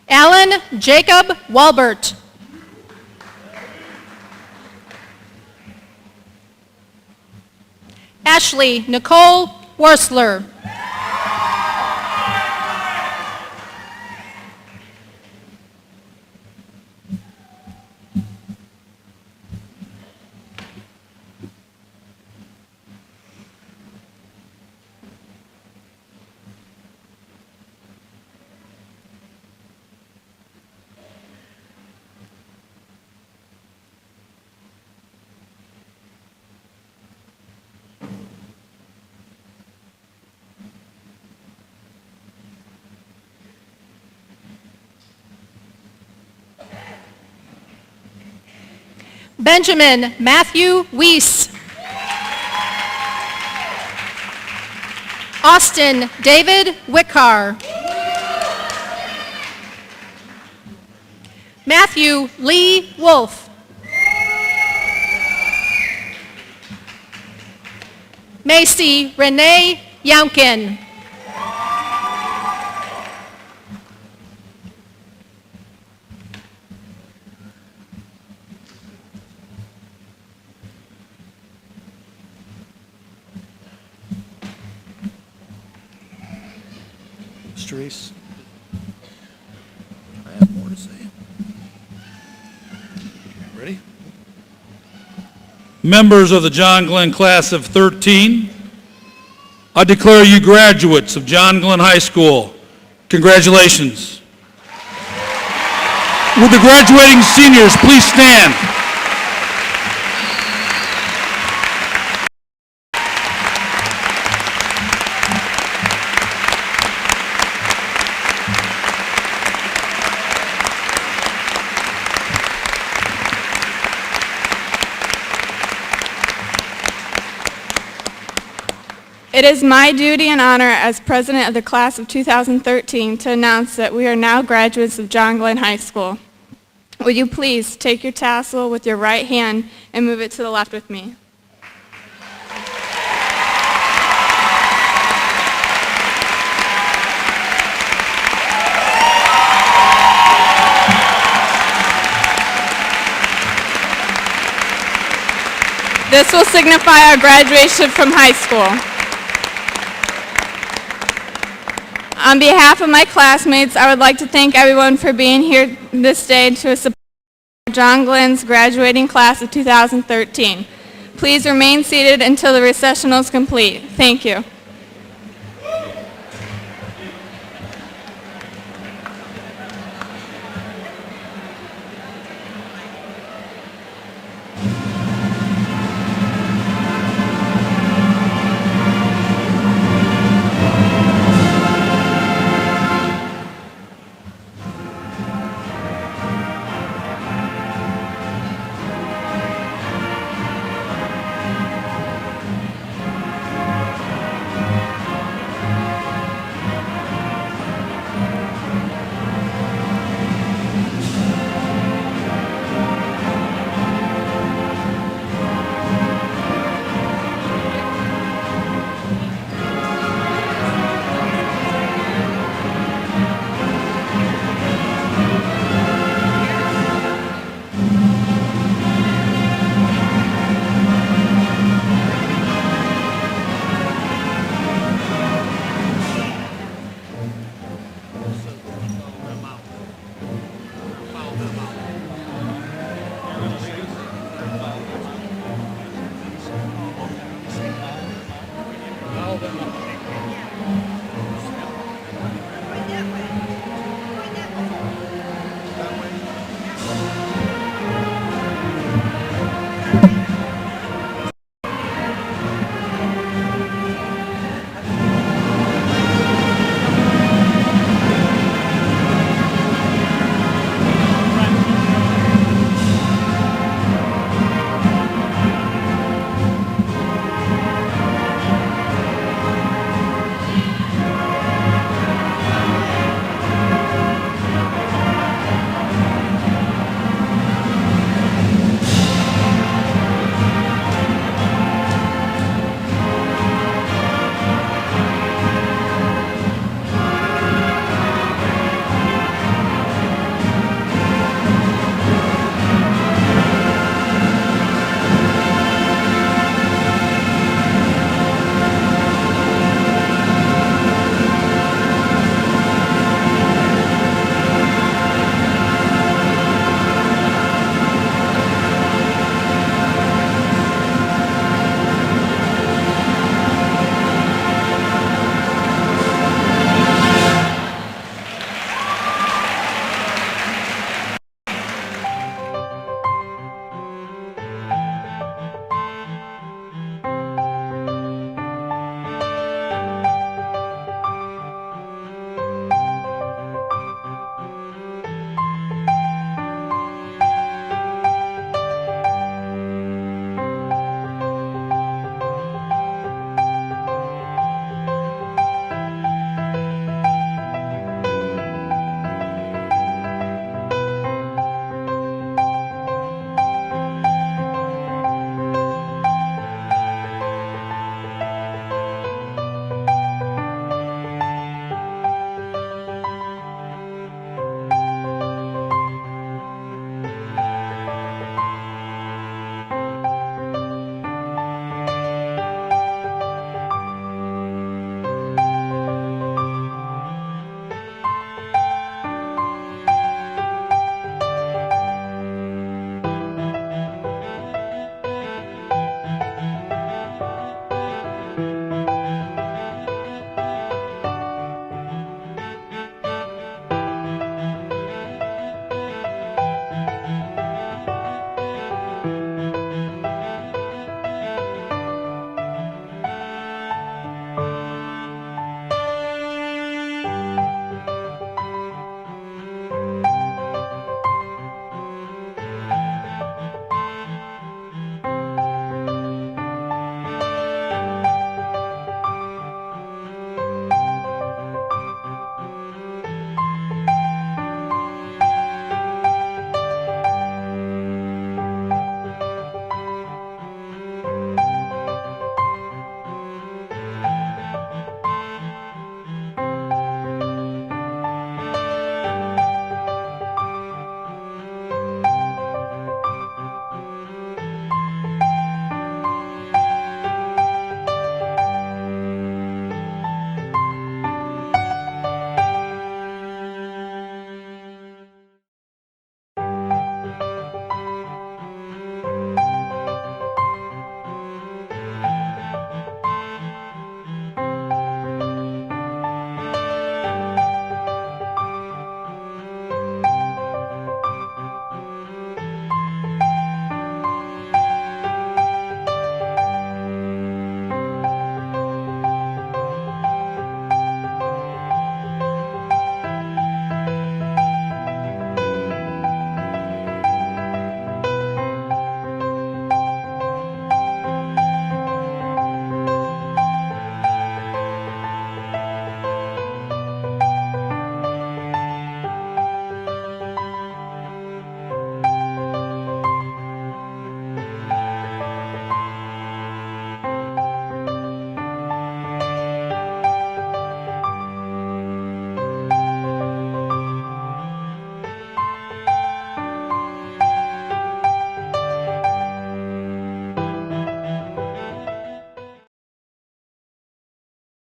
Alan Jacob Walbert. Ashley Nicole Worsler. Benjamin Matthew Weiss. Austin David Wickar. Matthew Lee Wolf. Macy Renee Younkin. Mr. Reese? I have more to say. Ready? Members of the John Glenn Class of 13, I declare you graduates of John Glenn High School. Congratulations. Would the graduating seniors please stand? It is my duty and honor as president of the class of 2013 to announce that we are now graduates of John Glenn High School. Would you please take your tassel with your right hand and move it to the left with me? This will signify our graduation from high school. On behalf of my classmates, I would like to thank everyone for being here this day to support John Glenn's graduating class of 2013. Please remain seated until the recessional is complete. Thank you.